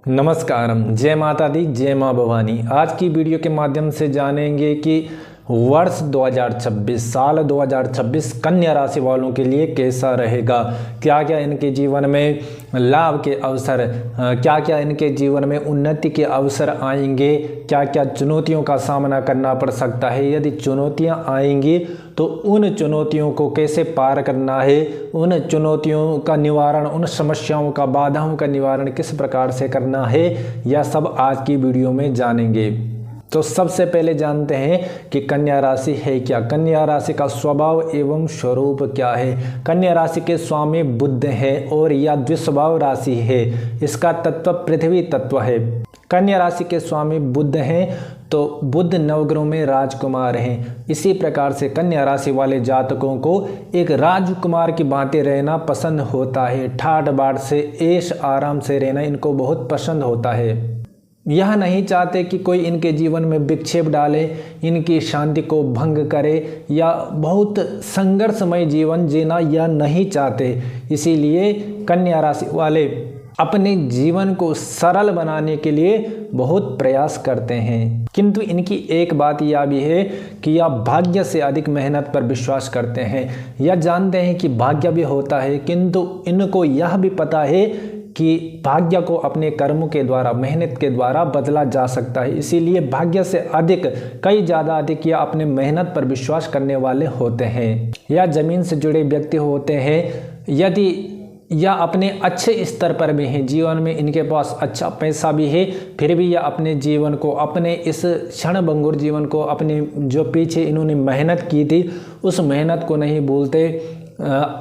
नमस्कारम, जय माता दी, जय माँ भवानी। आज की वीडियो के माध्यम से जानेंगे कि वर्ष 2026 साल 2026 कन्या राशि वालों के लिए कैसा रहेगा। क्या क्या इनके जीवन में लाभ के अवसर, क्या क्या इनके जीवन में उन्नति के अवसर आएंगे, क्या क्या चुनौतियों का सामना करना पड़ सकता है। यदि चुनौतियां आएंगी तो उन चुनौतियों को कैसे पार करना है, उन चुनौतियों का निवारण, उन समस्याओं का, बाधाओं का निवारण किस प्रकार से करना है, यह सब आज की वीडियो में जानेंगे। तो सबसे पहले जानते हैं कि कन्या राशि है क्या। कन्या राशि का स्वभाव एवं स्वरूप क्या है। कन्या राशि के स्वामी बुध है और यह द्विस्वभाव राशि है। इसका तत्व पृथ्वी तत्व है। कन्या राशि के स्वामी बुध हैं तो बुध नवग्रहों में राजकुमार हैं। इसी प्रकार से कन्या राशि वाले जातकों को एक राजकुमार की भांति रहना पसंद होता है। ठाठ बाट से, ऐश आराम से रहना इनको बहुत पसंद होता है। यह नहीं चाहते कि कोई इनके जीवन में विक्षेप डाले, इनकी शांति को भंग करे या बहुत संघर्षमय जीवन जीना यह नहीं चाहते। इसीलिए कन्या राशि वाले अपने जीवन को सरल बनाने के लिए बहुत प्रयास करते हैं। किंतु इनकी एक बात यह भी है कि यह भाग्य से अधिक मेहनत पर विश्वास करते हैं। यह जानते हैं कि भाग्य भी होता है, किंतु इनको यह भी पता है कि भाग्य को अपने कर्मों के द्वारा, मेहनत के द्वारा बदला जा सकता है। इसीलिए भाग्य से अधिक, कई ज़्यादा अधिक या अपने मेहनत पर विश्वास करने वाले होते हैं। या जमीन से जुड़े व्यक्ति होते हैं। यदि या अपने अच्छे स्तर पर भी हैं, जीवन में इनके पास अच्छा पैसा भी है, फिर भी यह अपने जीवन को, अपने इस क्षणभंगुर जीवन को, अपने जो पीछे इन्होंने मेहनत की थी उस मेहनत को नहीं भूलते।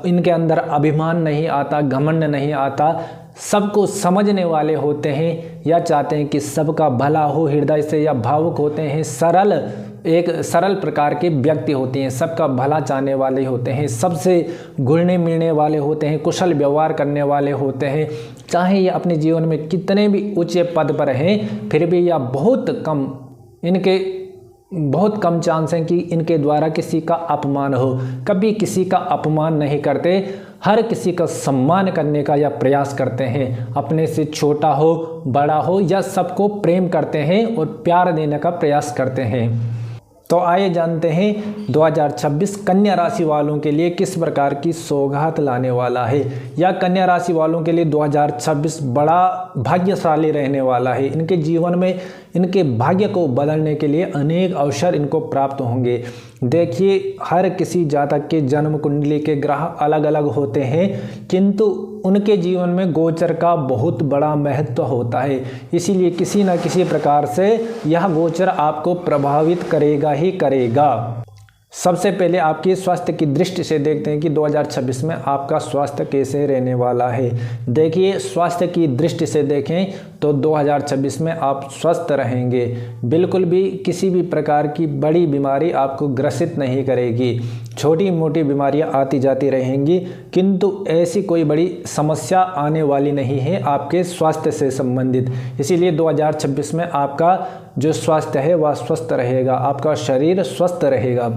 इनके अंदर अभिमान नहीं आता, घमंड नहीं आता, सबको समझने वाले होते हैं। या चाहते हैं कि सबका भला हो, हृदय से या भावुक होते हैं। एक सरल प्रकार के व्यक्ति होते हैं, सबका भला चाहने वाले होते हैं, सबसे घुलने मिलने वाले होते हैं, कुशल व्यवहार करने वाले होते हैं। चाहे ये अपने जीवन में कितने भी ऊंचे पद पर हैं, फिर भी यह बहुत कम चांस है कि इनके द्वारा किसी का अपमान हो। कभी किसी का अपमान नहीं करते, हर किसी का सम्मान करने का यह प्रयास करते हैं। अपने से छोटा हो, बड़ा हो, या सबको प्रेम करते हैं और प्यार देने का प्रयास करते हैं। तो आइए जानते हैं 2026 कन्या राशि वालों के लिए किस प्रकार की सौगात लाने वाला है। या कन्या राशि वालों के लिए 2026 बड़ा भाग्यशाली रहने वाला है। इनके जीवन में इनके भाग्य को बदलने के लिए अनेक अवसर इनको प्राप्त होंगे। देखिए, हर किसी जातक के जन्म कुंडली के ग्रह अलग अलग होते हैं, किंतु उनके जीवन में गोचर का बहुत बड़ा महत्व होता है। इसीलिए किसी न किसी प्रकार से यह गोचर आपको प्रभावित करेगा ही करेगा। सबसे पहले आपकी स्वास्थ्य की दृष्टि से देखते हैं कि 2026 में आपका स्वास्थ्य कैसे रहने वाला है। देखिए, स्वास्थ्य की दृष्टि से देखें तो 2026 में आप स्वस्थ रहेंगे। बिल्कुल भी किसी भी प्रकार की बड़ी बीमारी आपको ग्रसित नहीं करेगी। छोटी मोटी बीमारियां आती जाती रहेंगी, किंतु ऐसी कोई बड़ी समस्या आने वाली नहीं है आपके स्वास्थ्य से संबंधित। इसीलिए 2026 में आपका जो स्वास्थ्य है वह स्वस्थ रहेगा, आपका शरीर स्वस्थ रहेगा।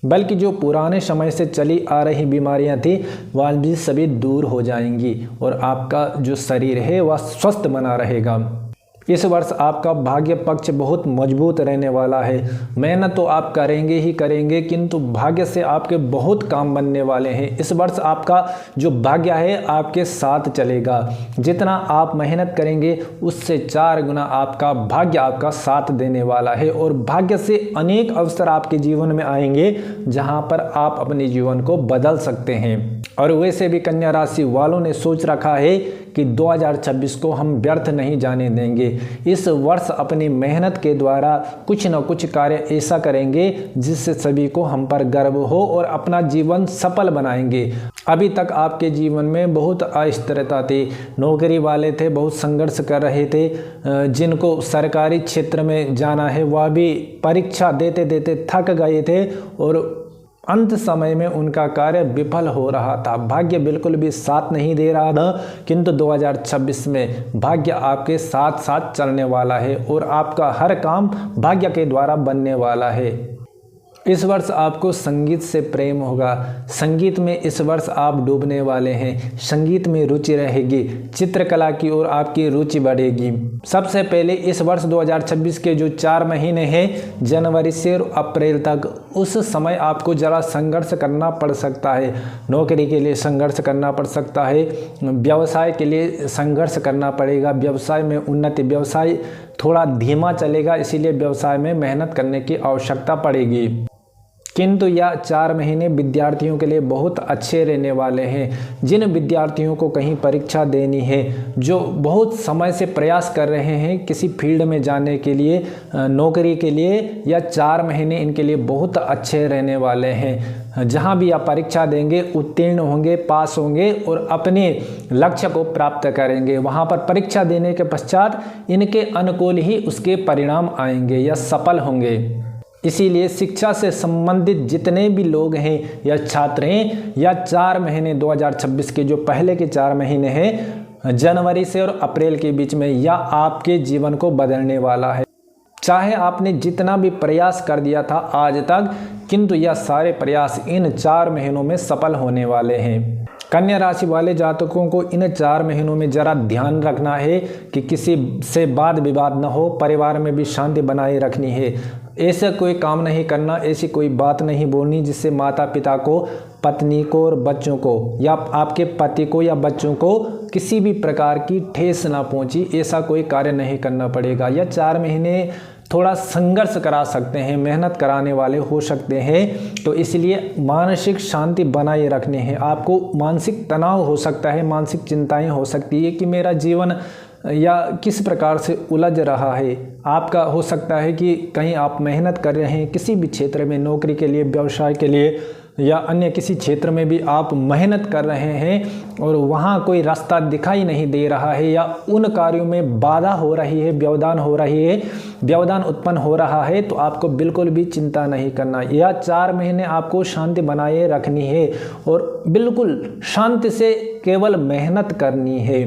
बल्कि जो पुराने समय से चली आ रही बीमारियां थी वह भी सभी दूर हो जाएंगी और आपका जो शरीर है वह स्वस्थ बना रहेगा। इस वर्ष आपका भाग्य पक्ष बहुत मजबूत रहने वाला है। मेहनत तो आप करेंगे ही करेंगे, किंतु भाग्य से आपके बहुत काम बनने वाले हैं। इस वर्ष आपका जो भाग्य है आपके साथ चलेगा। जितना आप मेहनत करेंगे उससे 4 गुना आपका भाग्य आपका साथ देने वाला है और भाग्य से अनेक अवसर आपके जीवन में आएंगे जहां पर आप अपने जीवन को बदल सकते हैं। और वैसे भी कन्या राशि वालों ने सोच रखा है कि 2026 को हम व्यर्थ नहीं जाने देंगे। इस वर्ष अपनी मेहनत के द्वारा कुछ न कुछ कार्य ऐसा करेंगे जिससे सभी को हम पर गर्व हो और अपना जीवन सफल बनाएंगे। अभी तक आपके जीवन में बहुत अस्थिरता थी, नौकरी वाले थे, बहुत संघर्ष कर रहे थे, जिनको सरकारी क्षेत्र में जाना है वह भी परीक्षा देते देते थक गए थे और अंत समय में उनका कार्य विफल हो रहा था। भाग्य बिल्कुल भी साथ नहीं दे रहा था, किंतु 2026 में भाग्य आपके साथ साथ चलने वाला है और आपका हर काम भाग्य के द्वारा बनने वाला है। इस वर्ष आपको संगीत से प्रेम होगा। संगीत में इस वर्ष आप डूबने वाले हैं। संगीत में रुचि रहेगी। चित्रकला की ओर आपकी रुचि बढ़ेगी। सबसे पहले इस वर्ष 2026 के जो 4 महीने हैं, जनवरी से अप्रैल तक, उस समय आपको ज़रा संघर्ष करना पड़ सकता है। नौकरी के लिए संघर्ष करना पड़ सकता है। व्यवसाय के लिए संघर्ष करना पड़ेगा। व्यवसाय में उन्नति, व्यवसाय थोड़ा धीमा चलेगा, इसीलिए व्यवसाय में मेहनत करने की आवश्यकता पड़ेगी। किंतु यह 4 महीने विद्यार्थियों के लिए बहुत अच्छे रहने वाले हैं। जिन विद्यार्थियों को कहीं परीक्षा देनी है, जो बहुत समय से प्रयास कर रहे हैं किसी फील्ड में जाने के लिए, नौकरी के लिए, यह 4 महीने इनके लिए बहुत अच्छे रहने वाले हैं। जहां भी आप परीक्षा देंगे, उत्तीर्ण होंगे, पास होंगे और अपने लक्ष्य को प्राप्त करेंगे। वहां पर परीक्षा देने के पश्चात इनके अनुकूल ही उसके परिणाम आएंगे या सफल होंगे। इसीलिए शिक्षा से संबंधित जितने भी लोग हैं या छात्र हैं, या 4 महीने 2026 के जो पहले के 4 महीने हैं, जनवरी से और अप्रैल के बीच में, यह आपके जीवन को बदलने वाला है। चाहे आपने जितना भी प्रयास कर दिया था आज तक, किंतु यह सारे प्रयास इन 4 महीनों में सफल होने वाले हैं। कन्या राशि वाले जातकों को इन 4 महीनों में जरा ध्यान रखना है कि किसी से वाद विवाद न हो। परिवार में भी शांति बनाए रखनी है। ऐसा कोई काम नहीं करना, ऐसी कोई बात नहीं बोलनी जिससे माता पिता को, पत्नी को और बच्चों को, या आपके पति को या बच्चों को किसी भी प्रकार की ठेस ना पहुंची। ऐसा कोई कार्य नहीं करना पड़ेगा। यह 4 महीने थोड़ा संघर्ष करा सकते हैं, मेहनत कराने वाले हो सकते हैं, तो इसलिए मानसिक शांति बनाए रखने हैं। आपको मानसिक तनाव हो सकता है, मानसिक चिंताएं हो सकती है कि मेरा जीवन या किस प्रकार से उलझ रहा है। आपका हो सकता है कि कहीं आप मेहनत कर रहे हैं किसी भी क्षेत्र में, नौकरी के लिए, व्यवसाय के लिए या अन्य किसी क्षेत्र में भी आप मेहनत कर रहे हैं और वहाँ कोई रास्ता दिखाई नहीं दे रहा है, या उन कार्यों में बाधा हो रही है, व्यवधान हो रही है, व्यवधान उत्पन्न हो रहा है, तो आपको बिल्कुल भी चिंता नहीं करना। यह 4 महीने आपको शांति बनाए रखनी है और बिल्कुल शांति से केवल मेहनत करनी है।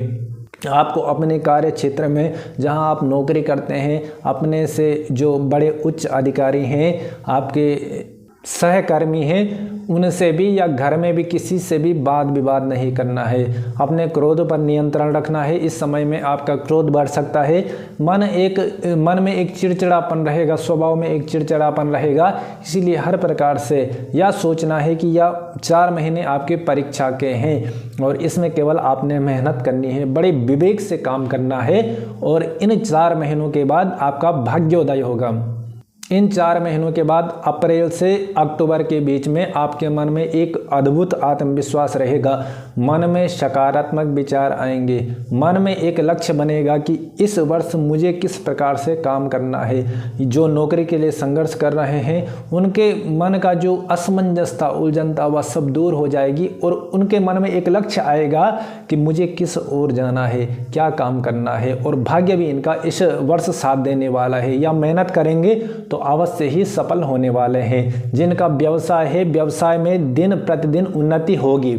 आपको अपने कार्य क्षेत्र में, जहां आप नौकरी करते हैं, अपने से जो बड़े उच्च अधिकारी हैं, आपके सहकर्मी हैं, उनसे भी या घर में भी किसी से भी वाद विवाद नहीं करना है। अपने क्रोध पर नियंत्रण रखना है। इस समय में आपका क्रोध बढ़ सकता है। मन में एक चिड़चिड़ापन रहेगा, स्वभाव में एक चिड़चिड़ापन रहेगा। इसीलिए हर प्रकार से यह सोचना है कि यह 4 महीने आपके परीक्षा के हैं और इसमें केवल आपने मेहनत करनी है, बड़े विवेक से काम करना है और इन 4 महीनों के बाद आपका भाग्योदय होगा। इन 4 महीनों के बाद अप्रैल से अक्टूबर के बीच में आपके मन में एक अद्भुत आत्मविश्वास रहेगा। मन में सकारात्मक विचार आएंगे। मन में एक लक्ष्य बनेगा कि इस वर्ष मुझे किस प्रकार से काम करना है। जो नौकरी के लिए संघर्ष कर रहे हैं, उनके मन का जो असमंजसता, उलझनता, वह सब दूर हो जाएगी और उनके मन में एक लक्ष्य आएगा कि मुझे किस ओर जाना है, क्या काम करना है, और भाग्य भी इनका इस वर्ष साथ देने वाला है। या मेहनत करेंगे तो अवश्य ही सफल होने वाले हैं। जिनका व्यवसाय है, व्यवसाय में दिन प्रतिदिन उन्नति होगी।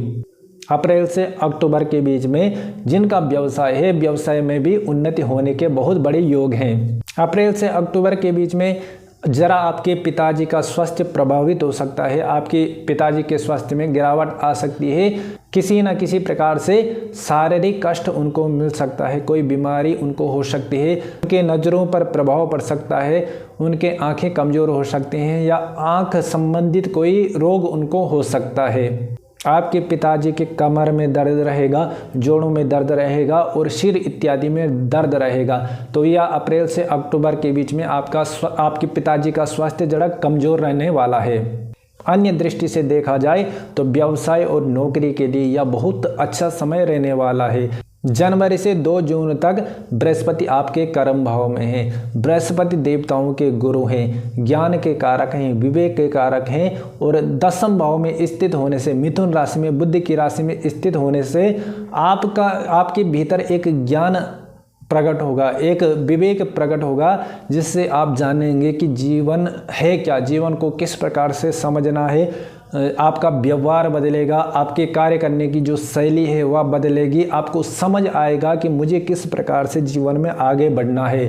अप्रैल से अक्टूबर के बीच में जिनका व्यवसाय है, व्यवसाय में भी उन्नति होने के बहुत बड़े योग हैं। अप्रैल से अक्टूबर के बीच में जरा आपके पिताजी का स्वास्थ्य प्रभावित हो सकता है। आपके पिताजी के स्वास्थ्य में गिरावट आ सकती है। किसी न किसी प्रकार से शारीरिक कष्ट उनको मिल सकता है, कोई बीमारी उनको हो सकती है, उनके नज़रों पर प्रभाव पड़ सकता है, उनके आंखें कमज़ोर हो सकती हैं या आंख संबंधित कोई रोग उनको हो सकता है। आपके पिताजी के कमर में दर्द रहेगा, जोड़ों में दर्द रहेगा और सिर इत्यादि में दर्द रहेगा। तो यह अप्रैल से अक्टूबर के बीच में आपके पिताजी का स्वास्थ्य जरा कमज़ोर रहने वाला है। अन्य दृष्टि से देखा जाए तो व्यवसाय और नौकरी के लिए यह बहुत अच्छा समय रहने वाला है। जनवरी से 2 जून तक बृहस्पति आपके कर्म भाव में है। बृहस्पति देवताओं के गुरु हैं, ज्ञान के कारक हैं, विवेक के कारक हैं और 10वें भाव में स्थित होने से, मिथुन राशि में, बुध की राशि में स्थित होने से आपके भीतर एक ज्ञान प्रकट होगा, एक विवेक प्रकट होगा, जिससे आप जानेंगे कि जीवन है क्या, जीवन को किस प्रकार से समझना है। आपका व्यवहार बदलेगा, आपके कार्य करने की जो शैली है वह बदलेगी। आपको समझ आएगा कि मुझे किस प्रकार से जीवन में आगे बढ़ना है।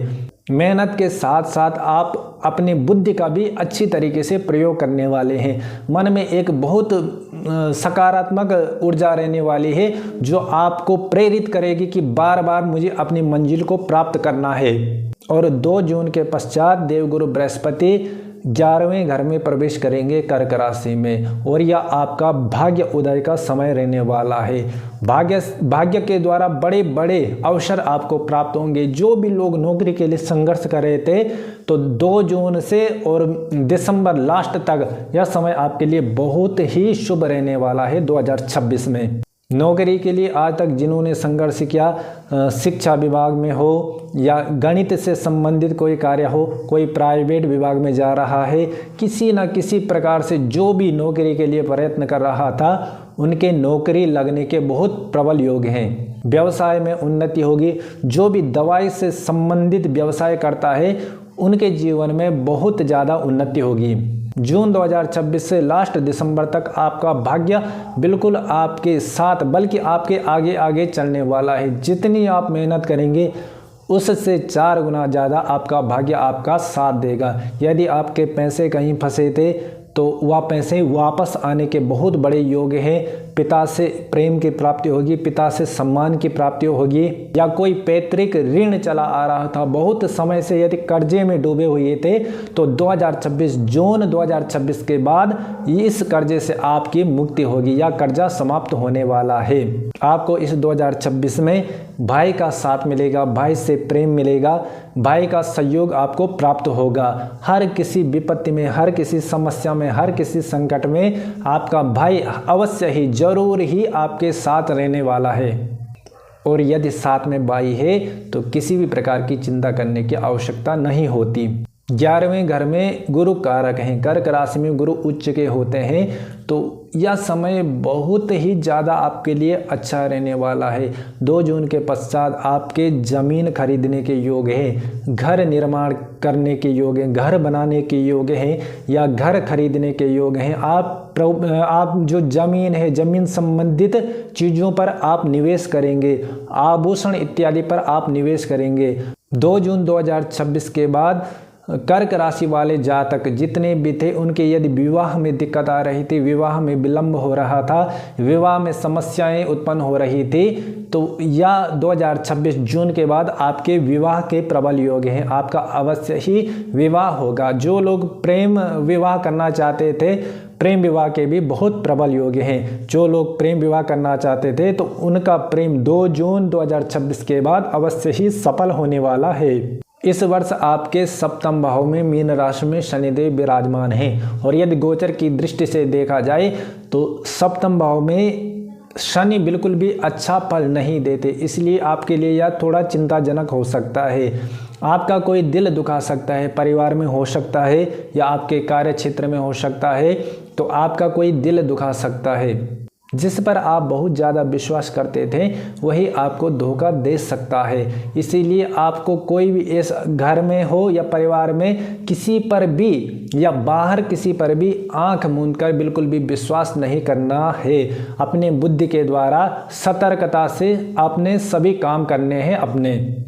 मेहनत के साथ साथ आप अपनी बुद्धि का भी अच्छी तरीके से प्रयोग करने वाले हैं। मन में एक बहुत सकारात्मक ऊर्जा रहने वाली है जो आपको प्रेरित करेगी कि बार बार मुझे अपनी मंजिल को प्राप्त करना है। और 2 जून के पश्चात देवगुरु बृहस्पति 11वें घर में प्रवेश करेंगे कर्क राशि में, और यह आपका भाग्य उदय का समय रहने वाला है। भाग्य के द्वारा बड़े बड़े अवसर आपको प्राप्त होंगे। जो भी लोग नौकरी के लिए संघर्ष कर रहे थे, तो 2 जून से और दिसंबर लास्ट तक यह समय आपके लिए बहुत ही शुभ रहने वाला है। 2026 में नौकरी के लिए आज तक जिन्होंने संघर्ष किया, शिक्षा विभाग में हो या गणित से संबंधित कोई कार्य हो, कोई प्राइवेट विभाग में जा रहा है, किसी न किसी प्रकार से जो भी नौकरी के लिए प्रयत्न कर रहा था, उनके नौकरी लगने के बहुत प्रबल योग हैं। व्यवसाय में उन्नति होगी। जो भी दवाई से संबंधित व्यवसाय करता है, उनके जीवन में बहुत ज़्यादा उन्नति होगी। जून 2026 से लास्ट दिसंबर तक आपका भाग्य बिल्कुल आपके साथ, बल्कि आपके आगे आगे चलने वाला है। जितनी आप मेहनत करेंगे, उससे 4 गुना ज़्यादा आपका भाग्य आपका साथ देगा। यदि आपके पैसे कहीं फंसे थे, तो वह पैसे वापस आने के बहुत बड़े योग हैं। पिता से प्रेम की प्राप्ति होगी, पिता से सम्मान की प्राप्ति होगी, या कोई पैतृक ऋण चला आ रहा था बहुत समय से, यदि कर्जे में डूबे हुए थे, तो 2026 जून 2026 के बाद इस कर्जे से आपकी मुक्ति होगी या कर्जा समाप्त होने वाला है। आपको इस 2026 में भाई का साथ मिलेगा, भाई से प्रेम मिलेगा, भाई का सहयोग आपको प्राप्त होगा। हर किसी विपत्ति में, हर किसी समस्या में, हर किसी संकट में आपका भाई अवश्य ही जरूर ही आपके साथ रहने वाला है। और यदि साथ में भाई है, तो किसी भी प्रकार की चिंता करने की आवश्यकता नहीं होती। 11वें घर में गुरु कारक हैं, कर्क राशि में गुरु उच्च के होते हैं, तो यह समय बहुत ही ज़्यादा आपके लिए अच्छा रहने वाला है। 2 जून के पश्चात आपके ज़मीन खरीदने के योग हैं, घर निर्माण करने के योग हैं, घर बनाने के योग हैं, या घर खरीदने के योग हैं। आप जो ज़मीन है, ज़मीन संबंधित चीज़ों पर आप निवेश करेंगे, आभूषण इत्यादि पर आप निवेश करेंगे। 2 जून 2026 के बाद कर्क राशि वाले जातक जितने भी थे, उनके यदि विवाह में दिक्कत आ रही थी, विवाह में विलंब हो रहा था, विवाह में समस्याएं उत्पन्न हो रही थी, तो या 2026 जून के बाद आपके विवाह के प्रबल योग हैं। आपका अवश्य ही विवाह होगा। जो लोग प्रेम विवाह करना चाहते थे, प्रेम विवाह के भी बहुत प्रबल योग हैं। जो लोग प्रेम विवाह करना चाहते थे, तो उनका प्रेम 2 जून 2026 के बाद अवश्य ही सफल होने वाला है। इस वर्ष आपके सप्तम भाव में मीन राशि में शनिदेव विराजमान हैं, और यदि गोचर की दृष्टि से देखा जाए, तो सप्तम भाव में शनि बिल्कुल भी अच्छा फल नहीं देते। इसलिए आपके लिए यह थोड़ा चिंताजनक हो सकता है। आपका कोई दिल दुखा सकता है, परिवार में हो सकता है, या आपके कार्य क्षेत्र में हो सकता है, तो आपका कोई दिल दुखा सकता है। जिस पर आप बहुत ज़्यादा विश्वास करते थे, वही आपको धोखा दे सकता है। इसीलिए आपको कोई भी इस घर में हो या परिवार में किसी पर भी या बाहर किसी पर भी आंख मूंदकर बिल्कुल भी विश्वास नहीं करना है। अपने बुद्धि के द्वारा सतर्कता से आपने सभी काम करने हैं। अपने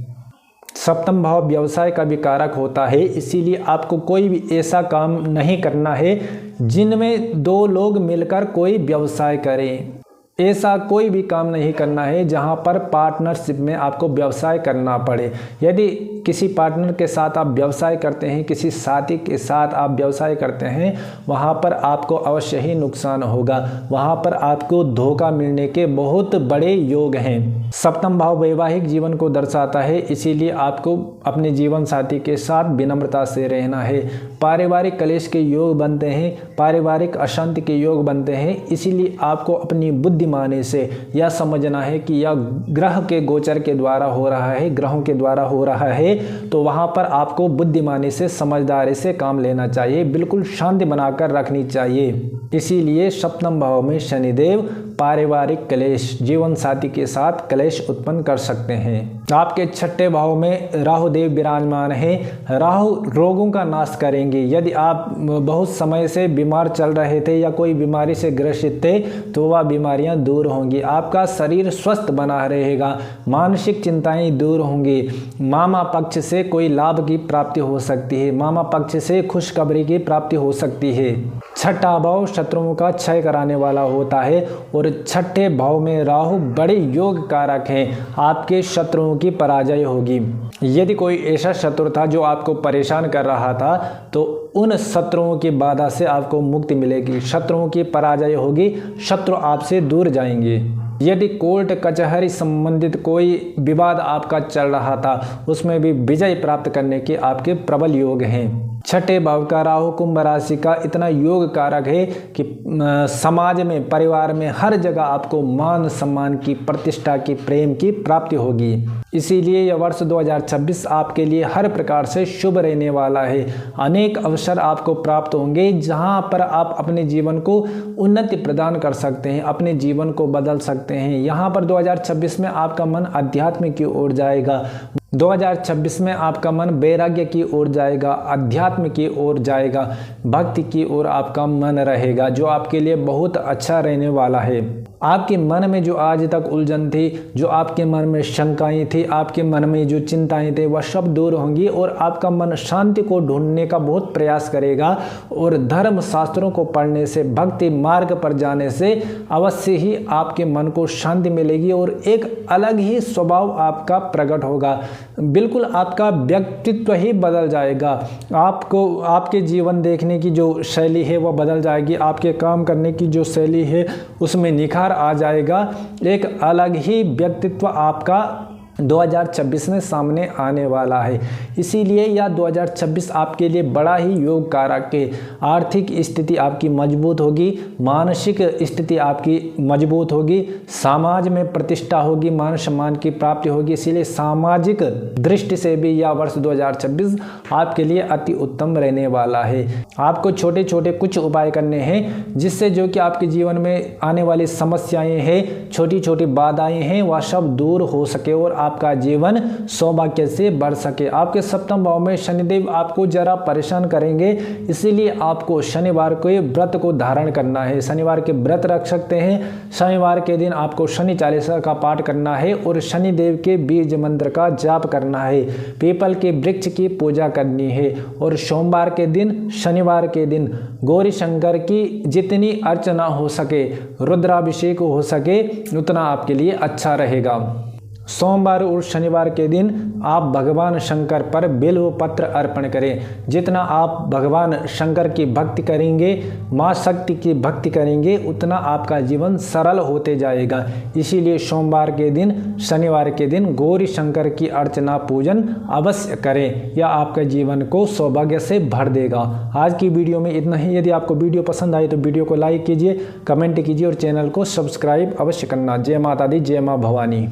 सप्तम भाव व्यवसाय का भी कारक होता है, इसीलिए आपको कोई भी ऐसा काम नहीं करना है जिनमें 2 लोग मिलकर कोई व्यवसाय करें। ऐसा कोई भी काम नहीं करना है जहां पर पार्टनरशिप में आपको व्यवसाय करना पड़े। यदि किसी पार्टनर के साथ आप व्यवसाय करते हैं, किसी साथी के साथ आप व्यवसाय करते हैं, वहां पर आपको अवश्य ही नुकसान होगा। वहां पर आपको धोखा मिलने के बहुत बड़े योग हैं। सप्तम भाव वैवाहिक जीवन को दर्शाता है, इसीलिए आपको अपने जीवन साथी के साथ विनम्रता से रहना है। पारिवारिक कलेश के योग बनते हैं, पारिवारिक अशांति के योग बनते हैं, इसीलिए आपको अपनी बुद्धिमानी से यह समझना है कि यह ग्रह के गोचर के द्वारा हो रहा है, ग्रहों के द्वारा हो रहा है, तो वहां पर आपको बुद्धिमानी से, समझदारी से काम लेना चाहिए, बिल्कुल शांति बनाकर रखनी चाहिए। इसीलिए सप्तम भाव में शनिदेव पारिवारिक क्लेश, जीवन साथी के साथ क्लेश उत्पन्न कर सकते हैं। आपके छठे भाव में राहु देव विराजमान है। राहु रोगों का नाश करेंगे। यदि आप बहुत समय से बीमार चल रहे थे या कोई बीमारी से ग्रसित थे तो वह बीमारियां दूर होंगी। आपका शरीर स्वस्थ बना रहेगा। मानसिक चिंताएं दूर होंगी। मामा पक्ष से कोई लाभ की प्राप्ति हो सकती है। मामा पक्ष से खुशखबरी की प्राप्ति हो सकती है। छठा भाव शत्रुओं का क्षय कराने वाला होता है और छठे भाव में राहु बड़े योग कारक हैं। आपके शत्रुओं की पराजय होगी। यदि कोई ऐसा शत्रु था जो आपको परेशान कर रहा था तो उन शत्रुओं की बाधा से आपको मुक्ति मिलेगी। शत्रुओं की पराजय होगी। शत्रु आपसे दूर जाएंगे। यदि कोर्ट कचहरी संबंधित कोई विवाद आपका चल रहा था उसमें भी विजय प्राप्त करने के आपके प्रबल योग हैं। छठे भाव का राहु कुंभ राशि का इतना योग कारक है कि समाज में, परिवार में, हर जगह आपको मान सम्मान की, प्रतिष्ठा की, प्रेम की प्राप्ति होगी। इसीलिए यह वर्ष 2026 आपके लिए हर प्रकार से शुभ रहने वाला है। अनेक अवसर आपको प्राप्त होंगे जहां पर आप अपने जीवन को उन्नति प्रदान कर सकते हैं, अपने जीवन को बदल सकते हैं। यहाँ पर 2026 में आपका मन अध्यात्म की ओर जाएगा। 2026 में आपका मन वैराग्य की ओर जाएगा, अध्यात्म की ओर जाएगा, भक्ति की ओर आपका मन रहेगा, जो आपके लिए बहुत अच्छा रहने वाला है। आपके मन में जो आज तक उलझन थी, जो आपके मन में शंकाएं थी, आपके मन में जो चिंताएं थे, वह सब दूर होंगी और आपका मन शांति को ढूंढने का बहुत प्रयास करेगा। और धर्म शास्त्रों को पढ़ने से, भक्ति मार्ग पर जाने से अवश्य ही आपके मन को शांति मिलेगी और एक अलग ही स्वभाव आपका प्रकट होगा। बिल्कुल आपका व्यक्तित्व ही बदल जाएगा। आपको आपके जीवन देखने की जो शैली है वह बदल जाएगी। आपके काम करने की जो शैली है उसमें निखार आ जाएगा। एक अलग ही व्यक्तित्व आपका 2026 में सामने आने वाला है। इसीलिए यह 2026 आपके लिए बड़ा ही योग कारक है। आर्थिक स्थिति आपकी मजबूत होगी, मानसिक स्थिति आपकी मजबूत होगी, समाज में प्रतिष्ठा होगी, मान सम्मान की प्राप्ति होगी। इसीलिए सामाजिक दृष्टि से भी यह वर्ष 2026 आपके लिए अति उत्तम रहने वाला है। आपको छोटे छोटे कुछ उपाय करने हैं जिससे जो कि आपके जीवन में आने वाली समस्याएं हैं, छोटी छोटी बाधाएं हैं, वह सब दूर हो सके और आपका जीवन सौभाग्य से बढ़ सके। आपके सप्तम भाव में शनिदेव आपको जरा परेशान करेंगे, इसीलिए आपको शनिवार को व्रत को धारण करना है। शनिवार के व्रत रख सकते हैं। शनिवार के दिन आपको शनि चालीसा का पाठ करना है और शनिदेव के बीज मंत्र का जाप करना है। पीपल के वृक्ष की पूजा करनी है और सोमवार के दिन, शनिवार के दिन गौरी शंकर की जितनी अर्चना हो सके, रुद्राभिषेक हो सके, उतना आपके लिए अच्छा रहेगा। सोमवार और शनिवार के दिन आप भगवान शंकर पर बिल्व पत्र अर्पण करें। जितना आप भगवान शंकर की भक्ति करेंगे, माँ शक्ति की भक्ति करेंगे, उतना आपका जीवन सरल होते जाएगा। इसीलिए सोमवार के दिन, शनिवार के दिन गौरी शंकर की अर्चना पूजन अवश्य करें। यह आपके जीवन को सौभाग्य से भर देगा। आज की वीडियो में इतना ही। यदि आपको वीडियो पसंद आई तो वीडियो को लाइक कीजिए, कमेंट कीजिए और चैनल को सब्सक्राइब अवश्य करना। जय माता दी, जय माँ भवानी।